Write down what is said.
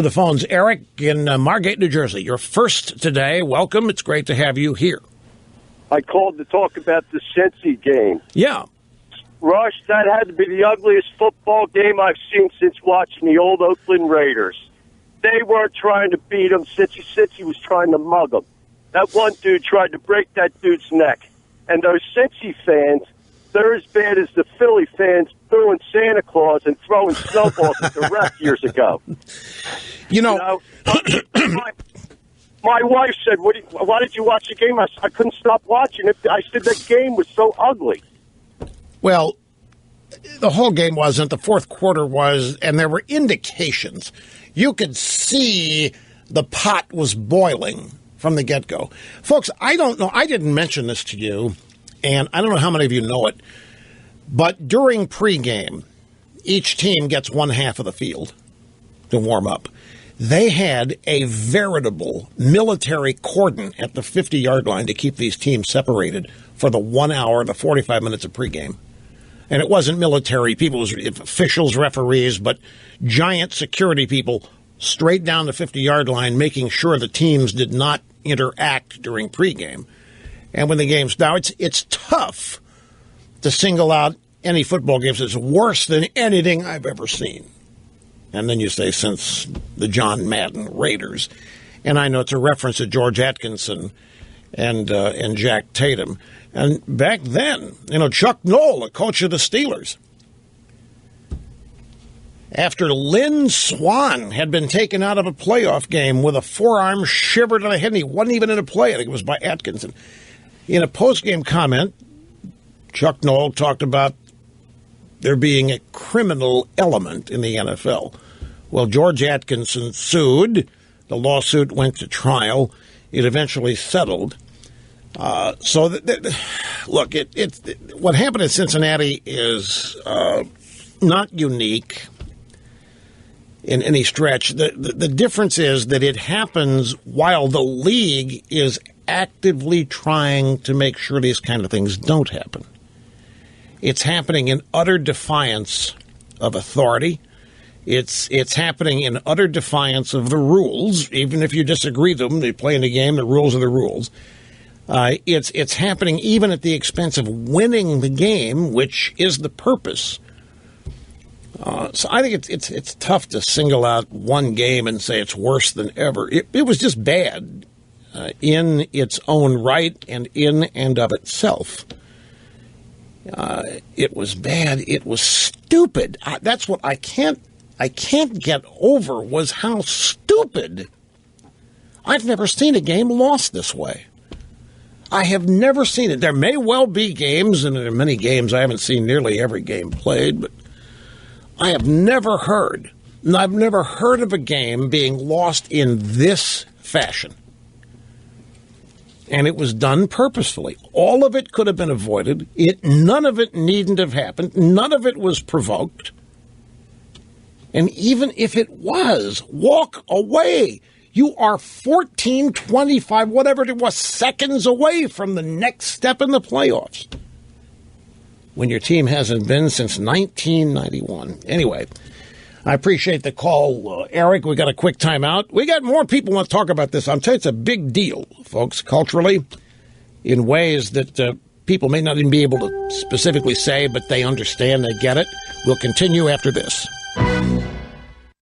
The phone's Eric in Margate, New Jersey. You're first today. Welcome. It's great to have you here. I called to talk about the Cinci game. Yeah. Rush, that had to be the ugliest football game I've seen since watching the old Oakland Raiders. They weren't trying to beat them. Cinci was trying to mug them. That one dude tried to break that dude's neck. And those Cinci fans, they're as bad as the Philly fans booing Santa Claus and throwing snowballs at the ref years ago. You know my wife said, why did you watch the game? I couldn't stop watching it. I said that game was so ugly. Well, the whole game wasn't. The fourth quarter was, and there were indications. You could see the pot was boiling from the get-go. Folks, I don't know. I didn't mention this to you, and I don't know how many of you know it, but during pregame, each team gets one half of the field to warm up. They had a veritable military cordon at the 50-yard line to keep these teams separated for the 1 hour, the 45 minutes of pregame. And it wasn't military people, it was officials, referees, but giant security people straight down the 50-yard line, making sure the teams did not interact during pregame. And when the game's now, it's tough to single out any football games. It's worse than anything I've ever seen. And then you say, since the John Madden Raiders. And I know it's a reference to George Atkinson and Jack Tatum. And back then, Chuck Noll, the coach of the Steelers, after Lynn Swann had been taken out of a playoff game with a forearm shivered to the head, and he wasn't even in a play. I think it was by Atkinson. In a postgame comment, Chuck Noll talked about there being a criminal element in the NFL. Well, George Atkinson sued. The lawsuit went to trial. It eventually settled. Look, what happened in Cincinnati is not unique in any stretch. The difference is that it happens while the league is actively trying to make sure these kind of things don't happen. It's happening in utter defiance of authority. It's happening in utter defiance of the rules. Even if you disagree with them, they play in the game, the rules are the rules. It's happening even at the expense of winning the game, which is the purpose. So I think it's tough to single out one game and say it's worse than ever. It was just bad in its own right and in and of itself. It was bad. It was stupid. That's what I can't get over was how stupid. I've never seen a game lost this way. I have never seen it. There may well be games, and there are many games. I haven't seen nearly every game played, but I have never heard of a game being lost in this fashion. And it was done purposefully. All of it could have been avoided. None of it needn't have happened. None of it was provoked. And even if it was, walk away. You are 14, 25, whatever it was, seconds away from the next step in the playoffs when your team hasn't been since 1991. Anyway, I appreciate the call, Eric. We got a quick timeout. We got more people want to talk about this. I'm telling you, it's a big deal, folks, culturally, in ways that people may not even be able to specifically say, but they understand, they get it. We'll continue after this.